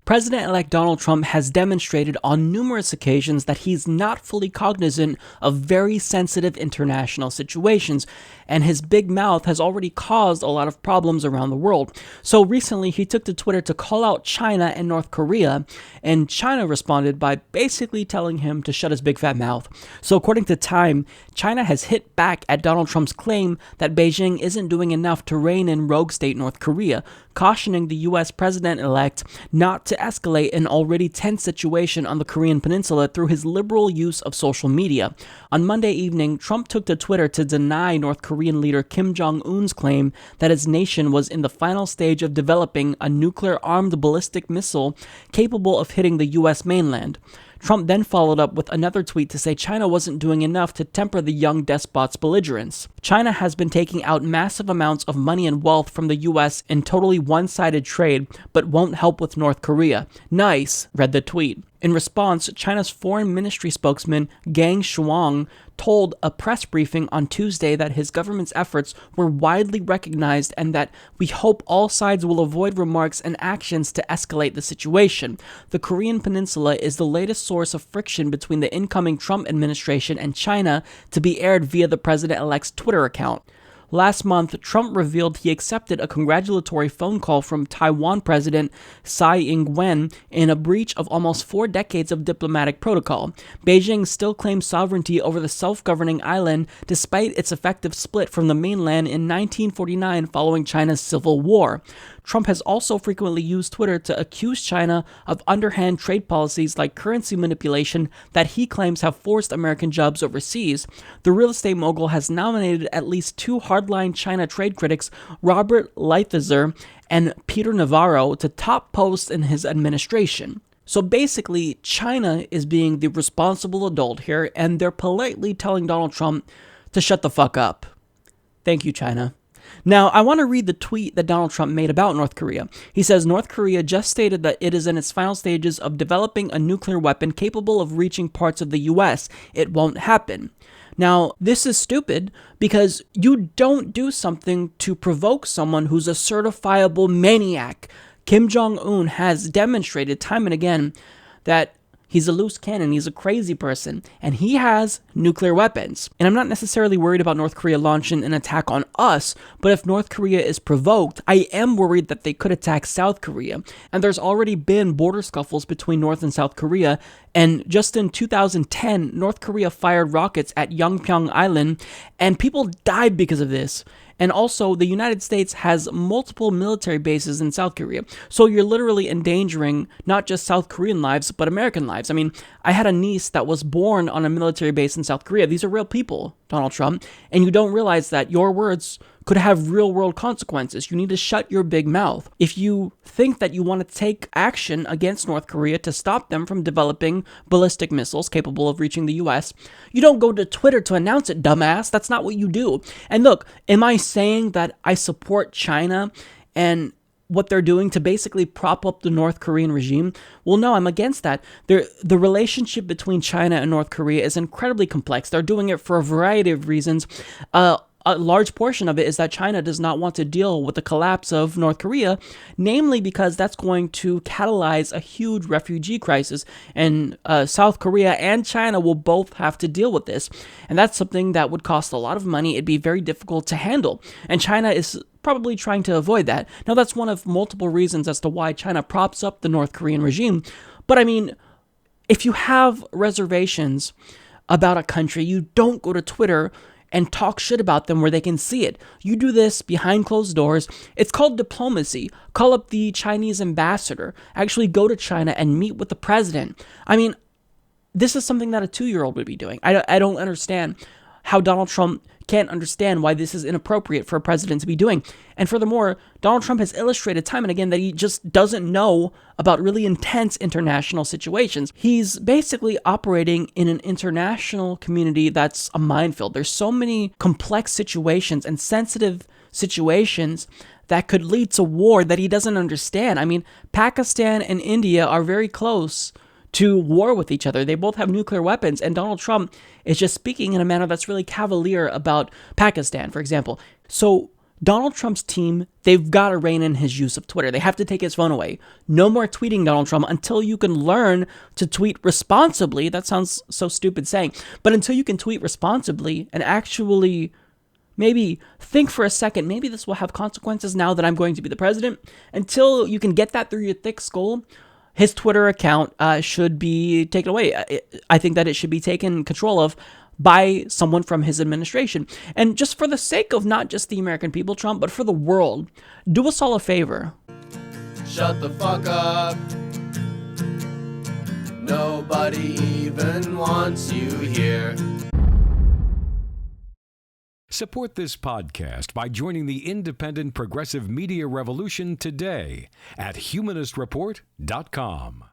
President-elect Donald Trump has demonstrated on numerous occasions that he's not fully cognizant of very sensitive international situations, and his big mouth has already caused a lot of problems around the world. So recently, he took to Twitter to call out China and North Korea, and China responded by basically telling him to shut his big fat mouth. So according to Time, China has hit back at Donald Trump's claim that Beijing isn't doing enough to rein in rogue state North Korea, cautioning the US president-elect not to escalate an already tense situation on the Korean peninsula through his liberal use of social media. On Monday evening, Trump took to Twitter to deny North Korean leader Kim Jong-un's claim that his nation was in the final stage of developing a nuclear-armed ballistic missile capable of hitting the US mainland. Trump then followed up with another tweet to say China wasn't doing enough to temper the young despot's belligerence. China has been taking out massive amounts of money and wealth from the US in totally one-sided trade, but won't help with North Korea. Nice, read the tweet. In response, China's foreign ministry spokesman Gang Shuang told a press briefing on Tuesday that his government's efforts were widely recognized and that we hope all sides will avoid remarks and actions to escalate the situation. The Korean peninsula is the latest source of friction between the incoming Trump administration and China, to be aired via the president-elect's Twitter account. Last month, Trump revealed he accepted a congratulatory phone call from Taiwan President Tsai Ing-wen in a breach of almost 4 decades of diplomatic protocol. Beijing still claims sovereignty over the self-governing island despite its effective split from the mainland in 1949 following China's Civil War. Trump has also frequently used Twitter to accuse China of underhand trade policies like currency manipulation that he claims have forced American jobs overseas. The real estate mogul has nominated at least 2 hardline China trade critics, Robert Lighthizer and Peter Navarro, to top posts in his administration. So basically, China is being the responsible adult here, and they're politely telling Donald Trump to shut the fuck up. Thank you, China. Now, I want to read the tweet that Donald Trump made about North Korea. He says, North Korea just stated that it is in its final stages of developing a nuclear weapon capable of reaching parts of the US. It won't happen. Now, this is stupid because you don't do something to provoke someone who's a certifiable maniac. Kim Jong-un has demonstrated time and again that he's a loose cannon, he's a crazy person, and he has nuclear weapons. And I'm not necessarily worried about North Korea launching an attack on us, but if North Korea is provoked, I am worried that they could attack South Korea. And there's already been border scuffles between North and South Korea, and just in 2010, North Korea fired rockets at Yeonpyeong Island, and people died because of this. And also, the United States has multiple military bases in South Korea. So you're literally endangering not just South Korean lives, but American lives. I mean, I had a niece that was born on a military base in South Korea. These are real people, Donald Trump. And you don't realize that your words could have real-world consequences. You need to shut your big mouth. If you think that you want to take action against North Korea to stop them from developing ballistic missiles capable of reaching the US, you don't go to Twitter to announce it, dumbass. That's not what you do. And look, am I saying that I support China and what they're doing to basically prop up the North Korean regime? Well, no, I'm against that. The relationship between China and North Korea is incredibly complex. They're doing it for a variety of reasons. A large portion of it is that China does not want to deal with the collapse of North Korea, namely because that's going to catalyze a huge refugee crisis, and South Korea and China will both have to deal with this. And that's something that would cost a lot of money. It'd be very difficult to handle. And China is probably trying to avoid that. Now, that's one of multiple reasons as to why China props up the North Korean regime. But I mean, if you have reservations about a country, you don't go to Twitter and talk shit about them where they can see it. You do this behind closed doors. It's called diplomacy. Call up the Chinese ambassador. Actually go to China and meet with the president. I mean, this is something that a 2-year-old would be doing. I don't understand how Donald Trump can't understand why this is inappropriate for a president to be doing. And furthermore, Donald Trump has illustrated time and again that he just doesn't know about really intense international situations. He's basically operating in an international community that's a minefield. There's so many complex situations and sensitive situations that could lead to war that he doesn't understand. I mean, Pakistan and India are very close to war with each other. They both have nuclear weapons, and Donald Trump is just speaking in a manner that's really cavalier about Pakistan, for example. So Donald Trump's team, they've got to rein in his use of Twitter. They have to take his phone away. No more tweeting Donald Trump until you can learn to tweet responsibly. That sounds so stupid saying, but until you can tweet responsibly and actually maybe think for a second, maybe this will have consequences now that I'm going to be the president. Until you can get that through your thick skull, his Twitter account should be taken away. I think that it should be taken control of by someone from his administration. And just for the sake of not just the American people, Trump, but for the world, do us all a favor. Shut the fuck up. Nobody even wants you here. Support this podcast by joining the independent progressive media revolution today at humanistreport.com.